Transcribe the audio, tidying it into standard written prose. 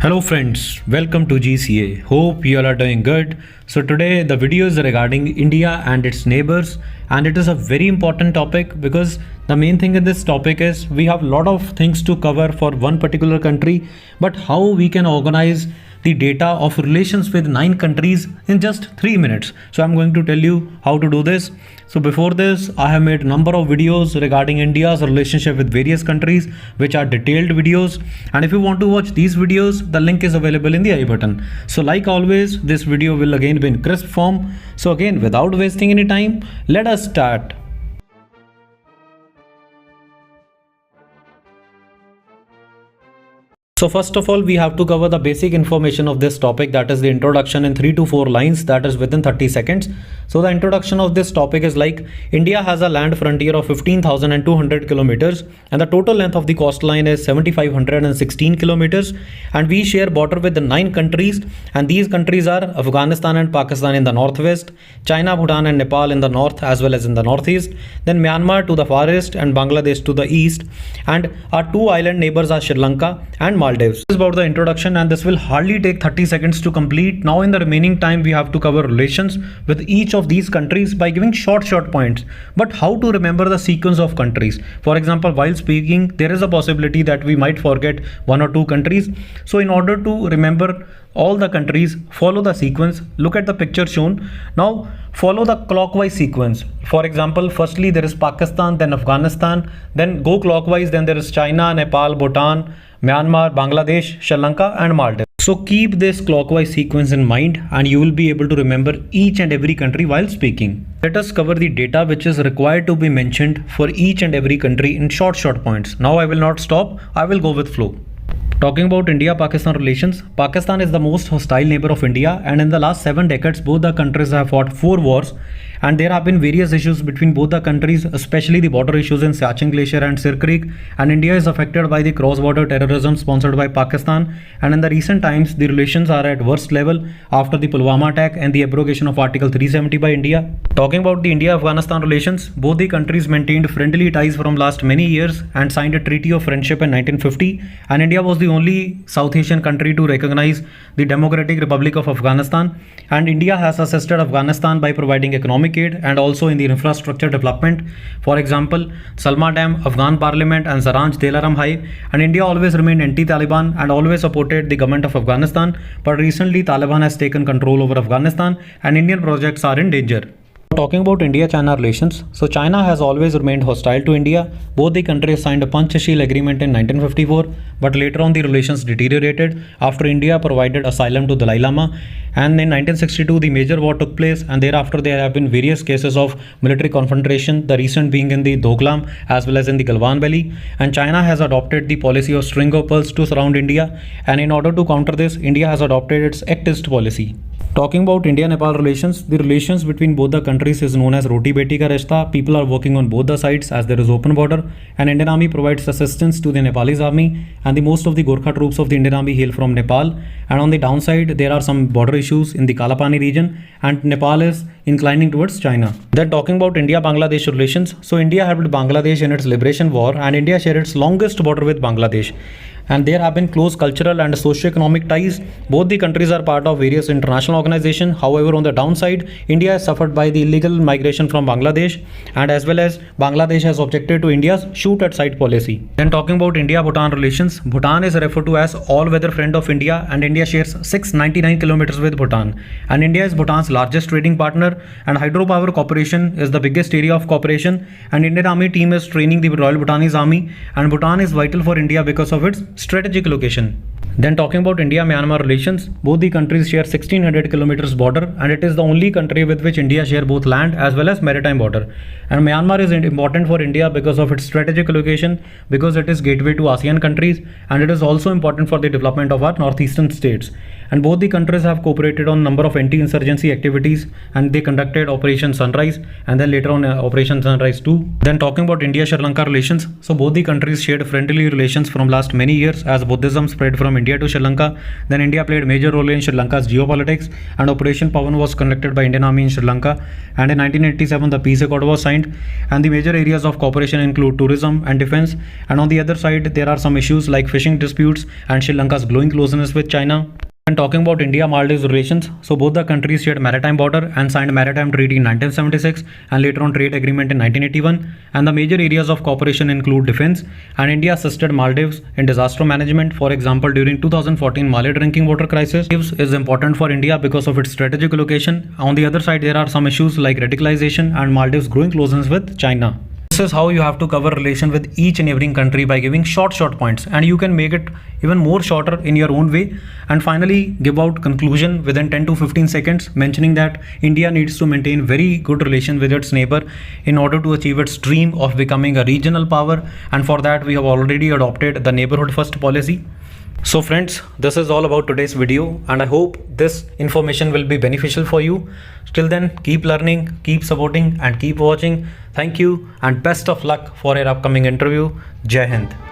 Hello friends, welcome to GCA. Hope you all are doing good. So today the video is regarding India and its neighbors, and it is a very important topic because the main thing in this topic is we have a lot of things to cover for one particular country, but how we can organize the data of relations with 9 countries in just 3 minutes. So I'm going to tell you how to do this. So before this, I have made a number of videos regarding India's relationship with various countries, which are detailed videos. And if you want to watch these videos, the link is available in the I button. So like always, this video will again be in crisp form. So again, without wasting any time, let us start. So first of all, we have to cover the basic information of this topic, that is the introduction in 3 to 4 lines, that is within 30 seconds. So the introduction of this topic is like India has a land frontier of 15,200 kilometers and the total length of the coastline is 7,516 kilometers, and we share border with the 9 countries, and these countries are Afghanistan and Pakistan in the northwest, China, Bhutan and Nepal in the north as well as in the northeast, then Myanmar to the far east and Bangladesh to the east, and our 2 island neighbors are Sri Lanka and Maldives. This is about the introduction, and this will hardly take 30 seconds to complete. Now in the remaining time, we have to cover relations with each of these countries by giving short points. But how to remember the sequence of countries? For example, while speaking, there is a possibility that we might forget 1 or 2 countries. So in order to remember all the countries, follow the sequence. Look at the picture shown. Now follow the clockwise sequence. For example, firstly there is Pakistan, then Afghanistan, then go clockwise, then there is China, Nepal, Bhutan, Myanmar, Bangladesh, Sri Lanka and Maldives. So keep this clockwise sequence in mind and you will be able to remember each and every country while speaking. Let us cover the data which is required to be mentioned for each and every country in short points. Now I will not stop, I will go with flow. Talking about India-Pakistan relations, Pakistan is the most hostile neighbor of India, and in the last 7 decades both the countries have fought 4 wars, and there have been various issues between both the countries, especially the border issues in Siachen Glacier and Sir Creek, and India is affected by the cross-border terrorism sponsored by Pakistan, and in the recent times the relations are at worst level after the Pulwama attack and the abrogation of Article 370 by India. Talking about the India-Afghanistan relations, both the countries maintained friendly ties from last many years and signed a treaty of friendship in 1950, and India was the only South Asian country to recognize the Democratic Republic of Afghanistan, and India has assisted Afghanistan by providing economic aid and also in the infrastructure development. For example, Salma Dam, Afghan Parliament and Zaranj Delaram High, and India always remained anti-Taliban and always supported the government of Afghanistan, but recently Taliban has taken control over Afghanistan and Indian projects are in danger. Talking about India-China relations, so China has always remained hostile to India. Both the countries signed a Panchashil agreement in 1954, but later on the relations deteriorated after India provided asylum to Dalai Lama, and in 1962 the major war took place, and thereafter there have been various cases of military confrontation, the recent being in the Doklam as well as in the Galwan Valley, and China has adopted the policy of string of pearls to surround India, and in order to counter this, India has adopted its Act East policy. Talking about India-Nepal relations, the relations between both the countries is known as Roti Beti Ka Rishta. People are working on both the sides as there is open border, and Indian Army provides assistance to the Nepalese army, and the most of the Gorkha troops of the Indian Army hail from Nepal. And on the downside, there are some border issues in the Kalapani region, and Nepal is inclining towards China. Then talking about India-Bangladesh relations, so India helped Bangladesh in its liberation war, and India shared its longest border with Bangladesh, and there have been close cultural and socio-economic ties. Both the countries are part of various international organizations. However, on the downside, India has suffered by the illegal migration from Bangladesh, and as well as Bangladesh has objected to India's shoot at sight policy. Then talking about India-Bhutan relations, Bhutan is referred to as all-weather friend of India, and India shares 699 kilometers with Bhutan, and India is Bhutan's largest trading partner, and hydropower cooperation is the biggest area of cooperation, and Indian Army team is training the Royal Bhutanese Army, and Bhutan is vital for India because of its strategic location. Then talking about India-Myanmar relations, both the countries share 1600 kilometers border, and it is the only country with which India share both land as well as maritime border. And Myanmar is important for India because of its strategic location, because it is gateway to ASEAN countries, and it is also important for the development of our northeastern states. And both the countries have cooperated on number of anti-insurgency activities, and they conducted Operation Sunrise and then later on Operation Sunrise 2. Then talking about India-Sri Lanka relations, so both the countries shared friendly relations from last many years as Buddhism spread from India to Sri Lanka. Then India played major role in Sri Lanka's geopolitics, and Operation Pawan was conducted by Indian Army in Sri Lanka. And in 1987, the peace accord was signed, and the major areas of cooperation include tourism and defense. And on the other side, there are some issues like fishing disputes and Sri Lanka's growing closeness with China. And talking about India-Maldives relations, so both the countries shared maritime border and signed maritime treaty in 1976 and later on trade agreement in 1981. And the major areas of cooperation include defense, and India assisted Maldives in disaster management. For example, during 2014 Mali drinking water crisis. Maldives is important for India because of its strategic location. On the other side, there are some issues like radicalization and Maldives' growing closeness with China. This is how you have to cover relation with each and every country by giving short points, and you can make it even more shorter in your own way. And finally, give out conclusion within 10 to 15 seconds, mentioning that India needs to maintain very good relation with its neighbor in order to achieve its dream of becoming a regional power, and for that we have already adopted the neighborhood first policy. So friends, this is all about today's video, and I hope this information will be beneficial for you. Till then, keep learning, keep supporting and keep watching. Thank you and best of luck for your upcoming interview. Jai Hind.